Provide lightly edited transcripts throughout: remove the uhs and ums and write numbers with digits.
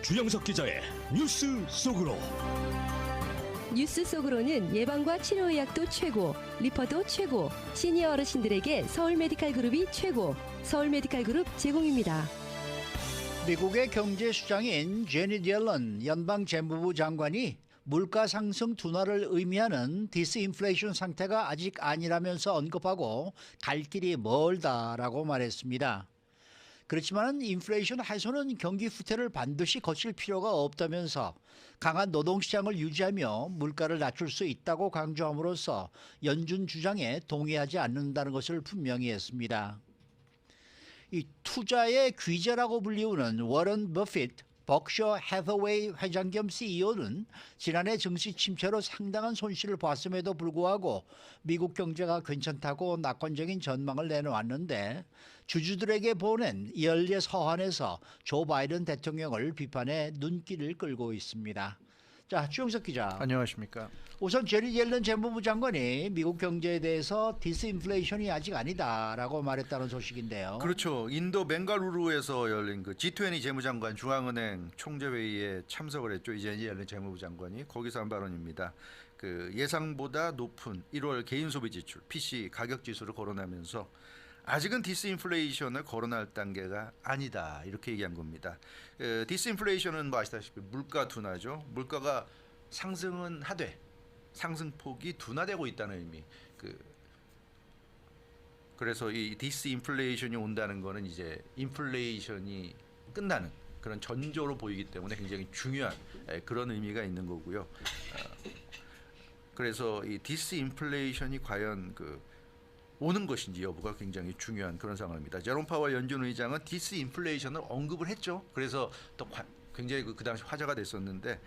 주영석 기자의 뉴스 속으로. 뉴스 속으로는 예방과 치료의학도 최고, 리퍼도 최고, 시니어 어르신들에게 서울 메디칼 그룹이 최고, 서울 메디칼 그룹 제공입니다. 미국의 경제 수장인 제니 옐런 연방재무부 장관이 물가 상승 둔화를 의미하는 디스인플레이션 상태가 아직 아니라면서 언급하고 갈 길이 멀다라고 말했습니다. 그렇지만 인플레이션 해소는 경기 후퇴를 반드시 거칠 필요가 없다면서 강한 노동시장을 유지하며 물가를 낮출 수 있다고 강조함으로써 연준 주장에 동의하지 않는다는 것을 분명히 했습니다. 이 투자의 귀재라고 불리우는 워런 버핏 버크셔 해서웨이 회장 겸 CEO는 지난해 증시 침체로 상당한 손실을 봤음에도 불구하고 미국 경제가 괜찮다고 낙관적인 전망을 내놓았는데 주주들에게 보낸 연례 서한에서 조 바이든 대통령을 비판해 눈길을 끌고 있습니다. 자, 주영석 기자. 안녕하십니까. 우선 제니 옐런 재무부 장관이 미국 경제에 대해서 디스인플레이션이 아직 아니다라고 말했다는 소식인데요. 그렇죠. 인도 벵갈루루에서 열린 그 G20 재무장관 중앙은행 총재회의에 참석을 했죠. 이 제니 옐런 재무부 장관이 거기서 한 발언입니다. 그 예상보다 높은 1월 개인 소비 지출 (PC) 가격 지수를 거론하면서 아직은 디스인플레이션을 거론할 단계가 아니다 이렇게 얘기한 겁니다. 디스인플레이션은 뭐 아시다시피 물가 둔화죠. 물가가 상승은 하되 상승폭이 둔화되고 있다는 의미. 그래서 이 디스인플레이션이 온다는 거는 이제 인플레이션이 끝나는 그런 전조로 보이기 때문에 굉장히 중요한 그런 의미가 있는 거고요. 그래서 이 디스인플레이션이 과연 오는 것인지 여부가 굉장히 중요한 그런 상황입니다. 제롬 파월 연준 의장은 디스인플레이션을 언급을 했죠. 그래서 또 굉장히 그 당시 화제가 됐었는데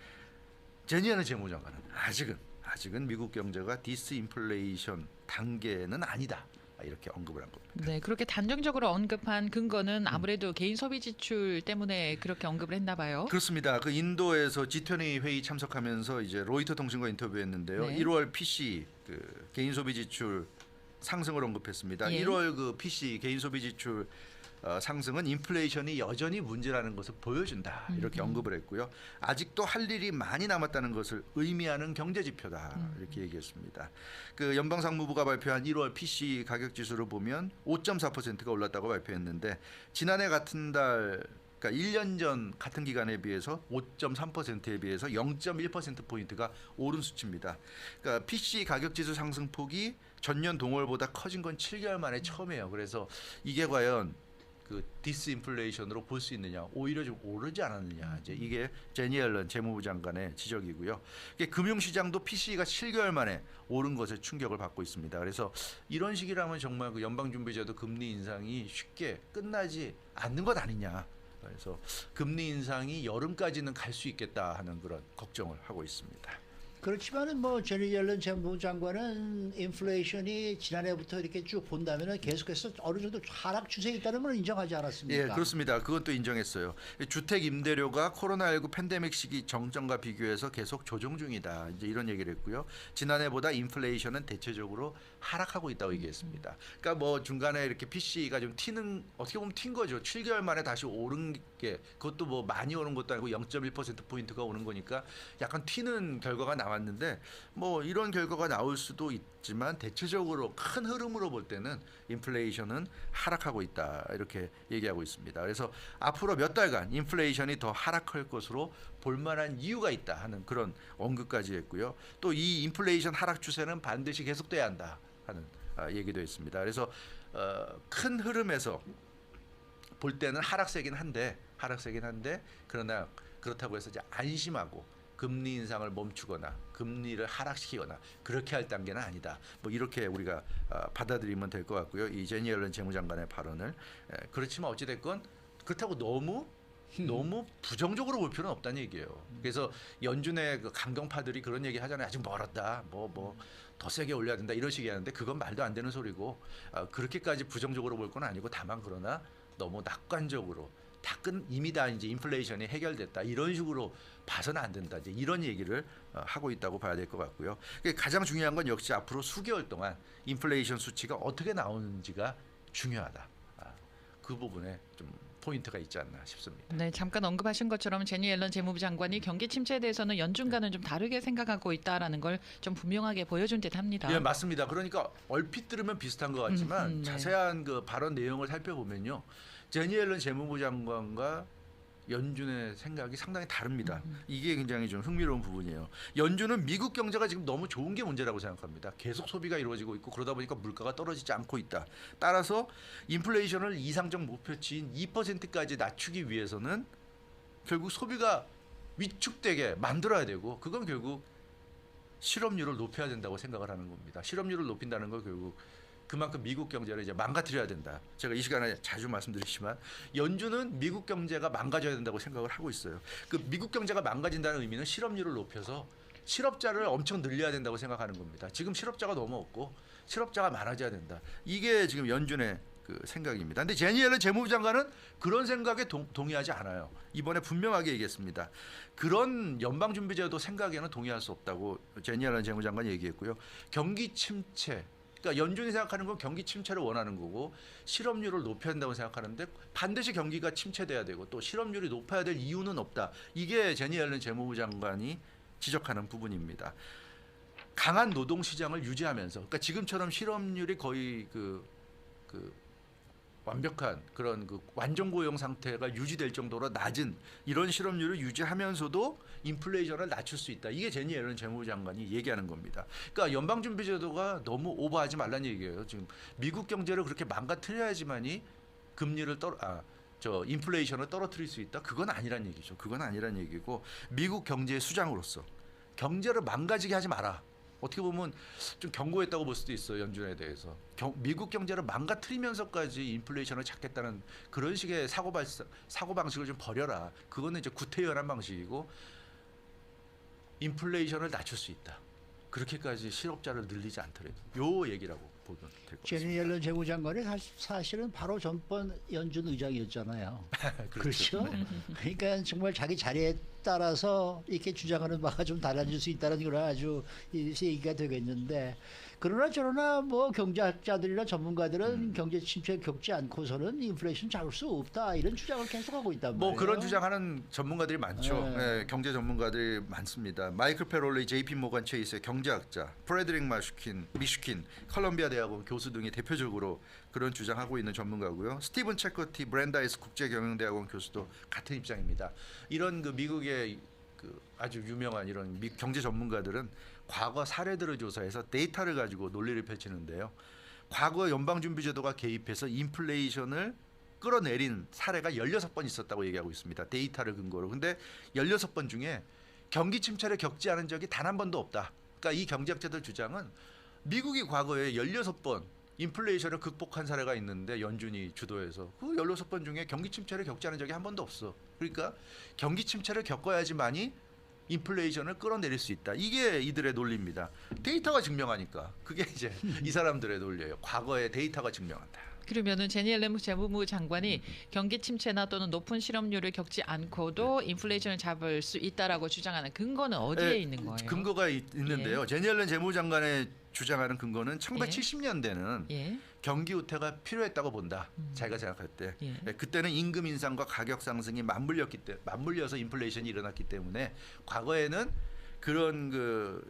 제니 옐런 재무장관은 아직은 미국 경제가 디스인플레이션 단계는 아니다. 이렇게 언급을 한 겁니다. 네, 그렇게 단정적으로 언급한 근거는 아무래도 개인 소비 지출 때문에 그렇게 언급을 했나 봐요. 그렇습니다. 그 인도에서 G20 회의 참석하면서 이제 로이터 통신과 인터뷰했는데요. 네. 1월 PC 개인 소비 지출 상승을 언급했습니다. 예. 1월 PC 개인 소비 지출 상승은 인플레이션이 여전히 문제라는 것을 보여준다 이렇게 언급을 했고요. 아직도 할 일이 많이 남았다는 것을 의미하는 경제 지표다 이렇게 얘기했습니다. 그 연방상무부가 발표한 1월 PC 가격 지수를 보면 5.4%가 올랐다고 발표했는데 지난해 같은 달 그러니까 1년 전 같은 기간에 비해서 5.3%에 비해서 0.1%포인트가 오른 수치입니다. 그러니까 PC 가격지수 상승폭이 전년 동월보다 커진 건 7개월 만에 처음이에요. 그래서 이게 과연 그 디스인플레이션으로 볼 수 있느냐, 오히려 좀 오르지 않았느냐, 이제 이게 제니 옐런 재무부 장관의 지적이고요. 금융시장도 PC가 7개월 만에 오른 것에 충격을 받고 있습니다. 그래서 이런 식이라면 정말 그 연방준비제도 금리 인상이 쉽게 끝나지 않는 것 아니냐. 그래서 금리 인상이 여름까지는 갈 수 있겠다 하는 그런 걱정을 하고 있습니다. 그렇지만은 뭐 제니 옐런 재무부 장관은 인플레이션이 지난해부터 이렇게 쭉 본다면은 계속해서 어느 정도 하락 추세에 있다는 걸 인정하지 않았습니까? 예, 그렇습니다. 그것도 인정했어요. 주택 임대료가 코로나19 팬데믹 시기 정점과 비교해서 계속 조정 중이다. 이제 이런 얘기를 했고요. 지난해보다 인플레이션은 대체적으로 하락하고 있다고 얘기했습니다. 그러니까 뭐 중간에 이렇게 PC가 좀 튀는 어떻게 보면 튄 거죠. 7개월 만에 다시 오른 게 그것도 뭐 많이 오른 것도 아니고 0.1% 포인트가 오는 거니까 약간 튀는 결과가 나왔는데 뭐 이런 결과가 나올 수도 있지만 대체적으로 큰 흐름으로 볼 때는 인플레이션은 하락하고 있다 이렇게 얘기하고 있습니다. 그래서 앞으로 몇 달간 인플레이션이 더 하락할 것으로 볼 만한 이유가 있다 하는 그런 언급까지 했고요. 또 이 인플레이션 하락 추세는 반드시 계속돼야 한다 하는 얘기도 했습니다. 그래서 큰 흐름에서 볼 때는 하락세긴 한데 그러나 그렇다고 해서 이제 안심하고 금리 인상을 멈추거나 금리를 하락시키거나 그렇게 할 단계는 아니다. 뭐 이렇게 우리가 받아들이면 될 것 같고요. 이 제니 옐런 재무장관의 발언을 그렇지만 어찌 됐건 그렇다고 너무 부정적으로 볼 필요는 없다는 얘기예요. 그래서 연준의 그 강경파들이 그런 얘기 하잖아요. 아직 멀었다. 뭐 더 세게 올려야 된다. 이런 식이 하는데 그건 말도 안 되는 소리고 그렇게까지 부정적으로 볼 건 아니고 다만 그러나 너무 낙관적으로 이미 다 이제 인플레이션이 해결됐다 이런 식으로 봐서는 안 된다 이제 이런 얘기를 하고 있다고 봐야 될 것 같고요. 가장 중요한 건 역시 앞으로 수개월 동안 인플레이션 수치가 어떻게 나오는지가 중요하다. 그 부분에 좀 포인트가 있지 않나 싶습니다. 네, 잠깐 언급하신 것처럼 제니 옐런 재무부 장관이 경기 침체에 대해서는 연준과는 좀 다르게 생각하고 있다라는 걸 좀 분명하게 보여준 듯합니다. 예, 맞습니다. 그러니까 얼핏 들으면 비슷한 것 같지만 네. 자세한 그 발언 내용을 살펴보면요, 제니 옐런 재무부 장관과 연준의 생각이 상당히 다릅니다. 이게 굉장히 좀 흥미로운 부분이에요. 연준은 미국 경제가 지금 너무 좋은 게 문제라고 생각합니다. 계속 소비가 이루어지고 있고 그러다 보니까 물가가 떨어지지 않고 있다. 따라서 인플레이션을 이상적 목표치인 2%까지 낮추기 위해서는 결국 소비가 위축되게 만들어야 되고, 그건 결국 실업률을 높여야 된다고 생각을 하는 겁니다. 실업률을 높인다는 건 결국 그만큼 미국 경제를 이제 망가뜨려야 된다. 제가 이 시간에 자주 말씀드리지만 연준은 미국 경제가 망가져야 된다고 생각을 하고 있어요. 그 미국 경제가 망가진다는 의미는 실업률을 높여서 실업자를 엄청 늘려야 된다고 생각하는 겁니다. 지금 실업자가 너무 없고 실업자가 많아져야 된다. 이게 지금 연준의 그 생각입니다. 근데 제니 옐런 재무부 장관은 그런 생각에 동의하지 않아요. 이번에 분명하게 얘기했습니다. 그런 연방준비제도 생각에는 동의할 수 없다고 제니 옐런 재무부 장관이 얘기했고요. 경기 침체, 그러니까 연준이 생각하는 건 경기 침체를 원하는 거고 실업률을 높여야 한다고 생각하는데 반드시 경기가 침체돼야 되고 또 실업률이 높아야 될 이유는 없다. 이게 제니 옐런 재무부 장관이 지적하는 부분입니다. 강한 노동 시장을 유지하면서, 그러니까 지금처럼 실업률이 거의 그 완벽한 그런 그 완전 고용 상태가 유지될 정도로 낮은 이런 실업률을 유지하면서도 인플레이션을 낮출 수 있다. 이게 제니 옐런 재무부 장관이 얘기하는 겁니다. 그러니까 연방준비제도가 너무 오버하지 말라는 얘기예요. 지금 미국 경제를 그렇게 망가뜨려야지만이 금리를 인플레이션을 떨어뜨릴 수 있다. 그건 아니란 얘기죠. 그건 아니란 얘기고, 미국 경제의 수장으로서 경제를 망가지게 하지 마라. 어떻게 보면 좀 경고했다고 볼 수도 있어요. 연준에 대해서. 미국 경제를 망가뜨리면서까지 인플레이션을 잡겠다는 그런 식의 사고방식을 좀 버려라. 그거는 이제 구태연한 방식이고, 인플레이션을 낮출 수 있다. 그렇게까지 실업자를 늘리지 않더라도 요 얘기라고 보면 될 것 제니 같습니다. 옐런 재무장관이 사실은 바로 전번 연준 의장이었잖아요. 그렇죠? 그러니까 정말 자기 자리에 따라서 이렇게 주장하는 바가 좀 달라질 수 있다는 걸 아주 얘기가 되겠는데, 그러나 저러나 뭐 경제학자들이나 전문가들은 경제 침체 겪지 않고서는 인플레이션 잡을 수 없다, 이런 주장을 계속하고 있단 말이에요. 뭐 그런 주장하는 전문가들이 많죠. 네. 네, 경제 전문가들이 많습니다. 마이클 페롤리, JP 모건 체이스의 경제학자, 프레드릭 미슈킨, 컬럼비아 대학원 교수 등이 대표적으로 그런 주장하고 있는 전문가고요. 스티븐 체커티, 브랜다이스 국제경영대학원 교수도 같은 입장입니다. 이런 그 미국의 그 아주 유명한 이런 경제 전문가들은 과거 사례들을 조사해서 데이터를 가지고 논리를 펼치는데요. 과거 연방준비제도가 개입해서 인플레이션을 끌어내린 사례가 16번 있었다고 얘기하고 있습니다. 데이터를 근거로. 근데 16번 중에 경기 침체를 겪지 않은 적이 단 한 번도 없다. 그러니까 이 경제학자들 주장은 미국이 과거에 16번 인플레이션을 극복한 사례가 있는데 연준이 주도해서 그 16번 중에 경기 침체를 겪지 않은 적이 한 번도 없어. 그러니까 경기 침체를 겪어야지만이 인플레이션을 끌어내릴 수 있다. 이게 이들의 논리입니다. 데이터가 증명하니까. 그게 이제 이 사람들의 논리예요. 과거의 데이터가 증명한다. 그러면은 제니 옐런 재무부 장관이 경기 침체나 또는 높은 실업률을 겪지 않고도 인플레이션을 잡을 수 있다라고 주장하는 근거는 어디에 있는 거예요? 근거가 있는데요. 제니 옐런 재무부 장관의 주장하는 근거는 1970년대는 예. 경기 후퇴가 필요했다고 본다. 자기가 생각할 때. 예. 그때는 임금 인상과 가격 상승이 맞물려서 인플레이션이 일어났기 때문에 과거에는 그런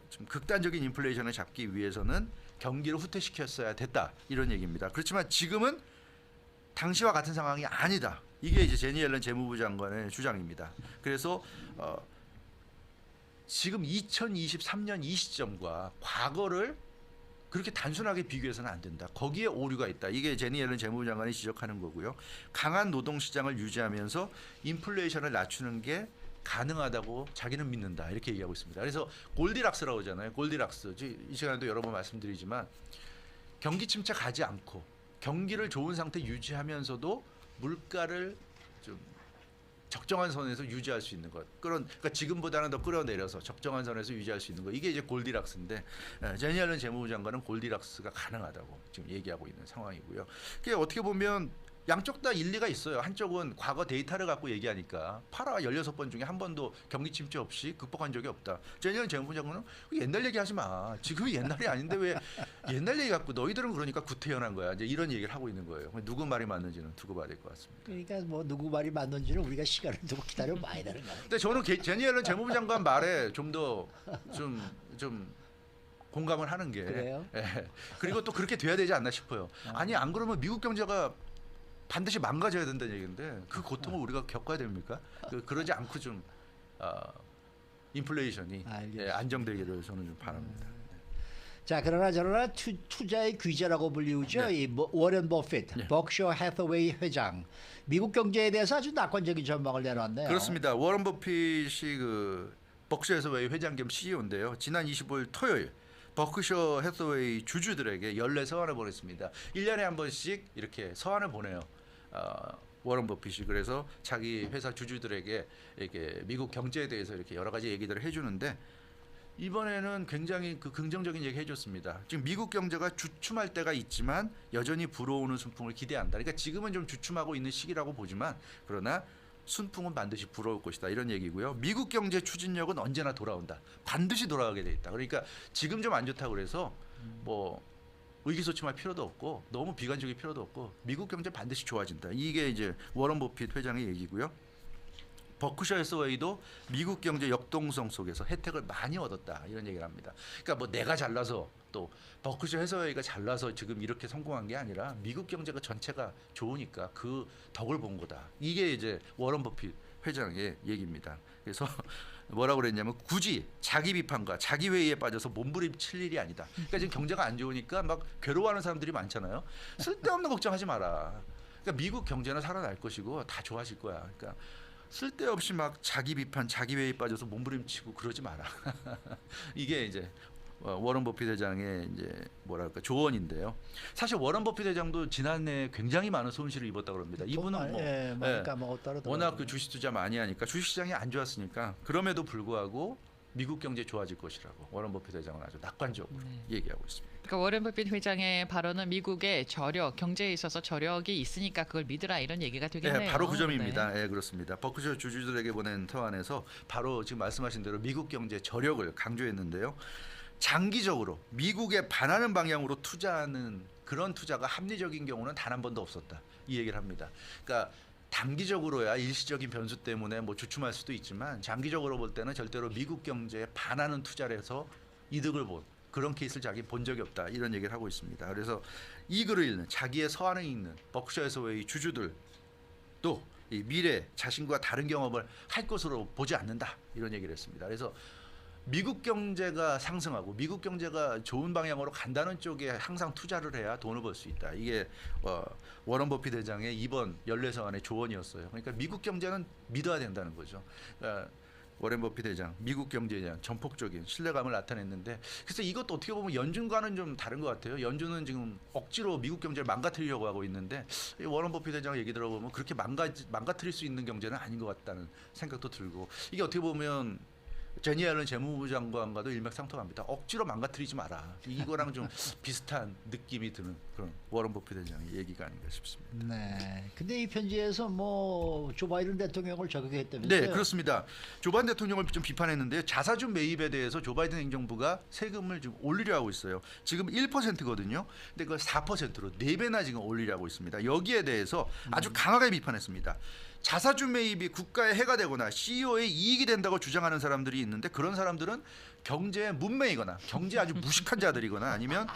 좀 극단적인 인플레이션을 잡기 위해서는 경기를 후퇴시켰어야 됐다. 이런 얘기입니다. 그렇지만 지금은 당시와 같은 상황이 아니다. 이게 이제 제니 옐런 재무부 장관의 주장입니다. 그래서 지금 2023년 이 시점과 과거를 그렇게 단순하게 비교해서는 안 된다. 거기에 오류가 있다. 이게 제니 옐런 재무부 장관이 지적하는 거고요. 강한 노동 시장을 유지하면서 인플레이션을 낮추는 게 가능하다고 자기는 믿는다. 이렇게 얘기하고 있습니다. 그래서 골디락스라고 하잖아요. 골디락스. 이 시간에도 여러 번 말씀드리지만 경기 침체 가지 않고 경기를 좋은 상태 유지하면서도 물가를 좀 적정한 선에서 유지할 수 있는 것. 그러니까 지금보다는 더 끌어내려서 적정한 선에서 유지할 수 있는 것. 이게 이제 골디락스인데 제니 옐런 재무부 장관은 골디락스가 가능하다고 지금 얘기하고 있는 상황이고요. 그게 어떻게 보면 양쪽 다 일리가 있어요. 한쪽은 과거 데이터를 갖고 얘기하니까 파라 16번 중에 한 번도 경기 침체 없이 극복한 적이 없다. 제니얼 재무부 장관은 옛날 얘기하지 마. 지금이 옛날이 아닌데 왜 옛날 얘기 갖고 너희들은 그러니까 구태연한 거야. 이제 이런 얘기를 하고 있는 거예요. 누구 말이 맞는지는 두고 봐야 될 것 같습니다. 그러니까 뭐 누구 말이 맞는지는 우리가 시간을 두고 기다려 봐야 되는 거야. 근데 저는 제니얼 재무부 장관 말에 좀 더 좀 공감을 하는 게 그래요? 예. 그리고 또 그렇게 돼야 되지 않나 싶어요. 아니 안 그러면 미국 경제가 반드시 망가져야 된다는 얘기인데 그 고통을 우리가 겪어야 됩니까? 그러지 않고 좀 인플레이션이 알겠습니다. 안정되기를 저는 좀 바랍니다. 자, 그러나 저러나 투자의 귀재라고 불리우죠. 네. 이 워런 버핏, 네. 버크셔 해서웨이 회장. 미국 경제에 대해서 아주 낙관적인 전망을 내놨네요. 그렇습니다. 워런 버핏이 그 버크셔 해서웨이 회장 겸 CEO인데요. 지난 25일 토요일 버크셔 해서웨이 주주들에게 연례 서한을 보냈습니다. 1년에 한 번씩 이렇게 서한을 보내요. 워런 버핏이 그래서 자기 회사 주주들에게 이렇게 미국 경제에 대해서 이렇게 여러 가지 얘기들을 해주는데 이번에는 굉장히 그 긍정적인 얘기 해줬습니다. 지금 미국 경제가 주춤할 때가 있지만 여전히 불어오는 순풍을 기대한다. 그러니까 지금은 좀 주춤하고 있는 시기라고 보지만 그러나 순풍은 반드시 불어올 것이다. 이런 얘기고요. 미국 경제 추진력은 언제나 돌아온다. 반드시 돌아가게 돼 있다. 그러니까 지금 좀 안 좋다고 그래서 뭐 의기소침할 필요도 없고 너무 비관적일 필요도 없고 미국 경제 반드시 좋아진다. 이게 이제 워런 버핏 회장의 얘기고요. 버크셔 해서웨이도 미국 경제 역동성 속에서 혜택을 많이 얻었다 이런 얘기를 합니다. 그러니까 뭐 내가 잘나서 또 버크셔 해서웨이가 잘나서 지금 이렇게 성공한 게 아니라 미국 경제가 전체가 좋으니까 그 덕을 본 거다. 이게 이제 워런 버핏 회장의 얘기입니다. 그래서 뭐라고 그랬냐면 굳이 자기 비판과 자기 회의에 빠져서 몸부림칠 일이 아니다. 그러니까 지금 경제가 안 좋으니까 막 괴로워하는 사람들이 많잖아요. 쓸데없는 걱정하지 마라. 그러니까 미국 경제는 살아날 것이고 다 좋아질 거야. 그러니까 쓸데없이 막 자기 비판, 자기 회의에 빠져서 몸부림치고 그러지 마라. 이게 이제 워런 버핏 회장의 이제 뭐랄까 조언인데요. 사실 워런 버핏 회장도 지난해 굉장히 많은 손실을 입었다고 합니다. 이분은 워낙 그 주식 투자 많이 하니까 주식 시장이 안 좋았으니까 그럼에도 불구하고 미국 경제 좋아질 것이라고 워런 버핏 회장은 아주 낙관적으로 얘기하고 있습니다. 그러니까 워런 버핏 회장의 발언은 미국의 저력, 경제에 있어서 저력이 있으니까 그걸 믿으라 이런 얘기가 되겠네요. 네, 바로 그 점입니다. 네. 그렇습니다. 버크셔 주주들에게 보낸 서한에서 바로 지금 말씀하신 대로 미국 경제 저력을 강조했는데요. 장기적으로 미국에 반하는 방향으로 투자하는 그런 투자가 합리적인 경우는 단 한 번도 없었다. 이 얘기를 합니다. 그러니까 단기적으로야 일시적인 변수 때문에 뭐 주춤할 수도 있지만 장기적으로 볼 때는 절대로 미국 경제에 반하는 투자를 해서 이득을 본 그런 케이스를 자기 본 적이 없다. 이런 얘기를 하고 있습니다. 그래서 이 글을 읽는 자기의 서한을 읽는 버크셔 해서웨이 주주들도 이 미래 자신과 다른 경험을 할 것으로 보지 않는다. 이런 얘기를 했습니다. 그래서 미국 경제가 상승하고 미국 경제가 좋은 방향으로 간다는 쪽에 항상 투자를 해야 돈을 벌 수 있다. 이게 워런 버핏 회장의 이번 연례서한의 조언이었어요. 그러니까 미국 경제는 믿어야 된다는 거죠. 그러니까 워런 버핏 회장, 미국 경제에 대한 전폭적인 신뢰감을 나타냈는데 그래서 이것도 어떻게 보면 연준과는 좀 다른 것 같아요. 연준은 지금 억지로 미국 경제를 망가뜨리려고 하고 있는데 이 워런 버핏 회장 얘기 들어보면 그렇게 망가뜨릴 수 있는 경제는 아닌 것 같다는 생각도 들고 이게 어떻게 보면 제니 옐런 재무부 장관과도 일맥상통합니다. 억지로 망가뜨리지 마라. 이거랑 좀 비슷한 느낌이 드는 그런 워런 버핏 회장의 얘기가 아닌가 싶습니다. 네. 근데 이 편지에서 뭐 조 바이든 대통령을 저격했다면서요? 네, 그렇습니다. 조 바이든 대통령을 좀 비판했는데요. 자사주 매입에 대해서 조 바이든 행정부가 세금을 좀 올리려 하고 있어요. 지금 1%거든요. 근데 그걸 4%로 4배나 지금 올리려 하고 있습니다. 여기에 대해서 아주 강하게 비판했습니다. 자사주 매입이 국가에 해가 되거나 CEO의 이익이 된다고 주장하는 사람들이 있는데 그런 사람들은 경제에 문맹이거나 경제에 아주 무식한 자들이거나 아니면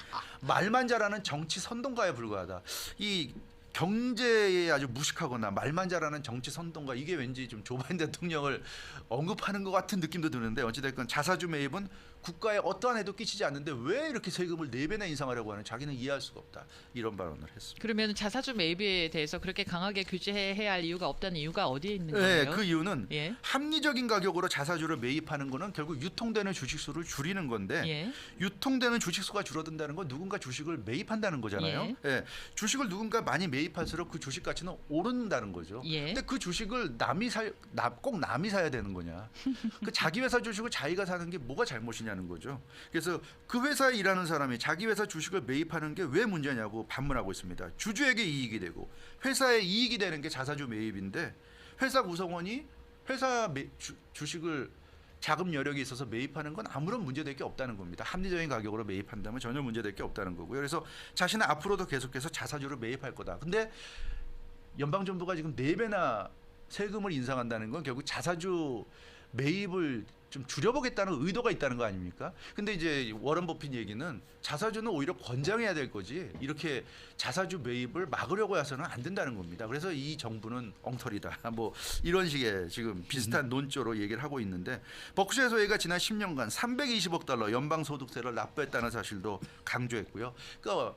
말만 잘하는 정치 선동가에 불과하다. 이 경제에 아주 무식하거나 말만 잘하는 정치 선동가 이게 왠지 좀 조 바이든 대통령을 언급하는 것 같은 느낌도 드는데 어찌됐건 자사주 매입은 국가에 어떠한 해도 끼치지 않는데 왜 이렇게 세금을 4배나 인상하려고 하는 자기는 이해할 수가 없다. 이런 발언을 했습니다. 그러면 자사주 매입에 대해서 그렇게 강하게 규제해야 할 이유가 없다는 이유가 어디에 있는 거예요? 네, 그 이유는 예. 합리적인 가격으로 자사주를 매입하는 거는 결국 유통되는 주식수를 줄이는 건데 예. 유통되는 주식수가 줄어든다는 건 누군가 주식을 매입한다는 거잖아요. 예. 주식을 누군가 많이 매입할수록 그 주식 가치는 오른다는 거죠. 예. 근데 그 주식을 꼭 남이 사야 되는 거냐? 그 자기 회사 주식을 자기가 사는 게 뭐가 잘못이냐는 문제냐는 거죠. 그래서 그 회사에 일하는 사람이 자기 회사 주식을 매입하는 게 왜 문제냐고 반문하고 있습니다. 주주에게 이익이 되고 회사에 이익이 되는 게 자사주 매입인데 회사 구성원이 회사 주식을 자금 여력이 있어서 매입하는 건 아무런 문제될 게 없다는 겁니다. 합리적인 가격으로 매입한다면 전혀 문제될 게 없다는 거고요. 그래서 자신은 앞으로도 계속해서 자사주를 매입할 거다. 근데 연방정부가 지금 4배나 세금을 인상한다는 건 결국 자사주 매입을 좀 줄여보겠다는 의도가 있다는 거 아닙니까? 근데 이제 워런 버핏 얘기는 자사주는 오히려 권장해야 될 거지 이렇게 자사주 매입을 막으려고 해서는 안 된다는 겁니다. 그래서 이 정부는 엉터리다. 뭐 이런 식의 지금 비슷한 논조로 얘기를 하고 있는데 버크셔 소회가 지난 10년간 320억 달러 연방소득세를 납부했다는 사실도 강조했고요. 그러니까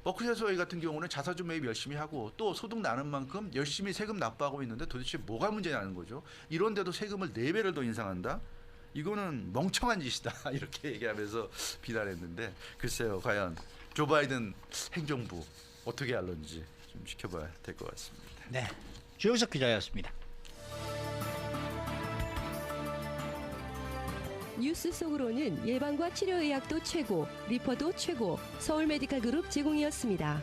버크셔 소회 같은 경우는 자사주 매입 열심히 하고 또 소득 나는 만큼 열심히 세금 납부하고 있는데 도대체 뭐가 문제냐는 거죠. 이런데도 세금을 4배를 더 인상한다? 이거는 멍청한 짓이다 이렇게 얘기하면서 비난했는데 글쎄요 과연 조 바이든 행정부 어떻게 할런지 좀 지켜봐야 될 것 같습니다. 네, 주영석 기자였습니다. 뉴스 속으로는 예방과 치료의학도 최고, 리퍼도 최고, 서울 메디칼 그룹 제공이었습니다.